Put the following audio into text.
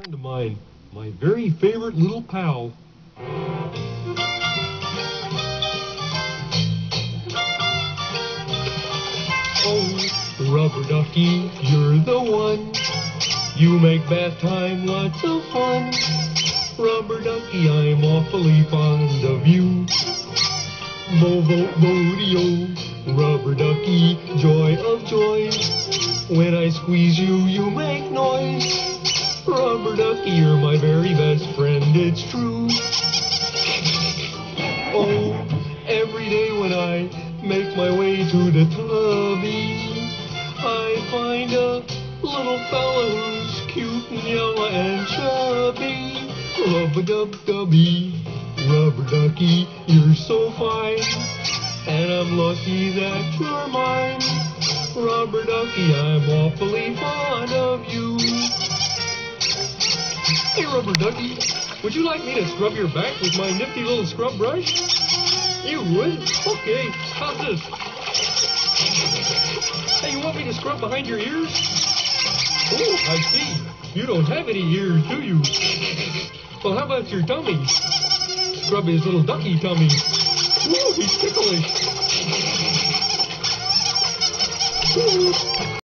Friend of mine, my very favorite little pal. Oh, rubber ducky, you're the one. You make bath time lots of fun. Rubber ducky, I'm awfully fond of you. Bo-bo-bo-dee-o, rubber ducky, joy of joys. When I squeeze you, you make noise. Rubber ducky, you're my very best friend, it's true. Oh, every day when I make my way to the tubby, I find a little fella who's cute and yellow and chubby. Rub-a-dub-dubby, rubber ducky, you're so fine, and I'm lucky that you're mine. Rubber ducky, I'm awfully fond of you. Hey, rubber ducky, would you like me to scrub your back with my nifty little scrub brush? You would? Okay, how's this? Hey, you want me to scrub behind your ears? Oh, I see. You don't have any ears, do you? Well, how about your tummy? Scrub his little ducky tummy. Ooh, he's ticklish. Ooh.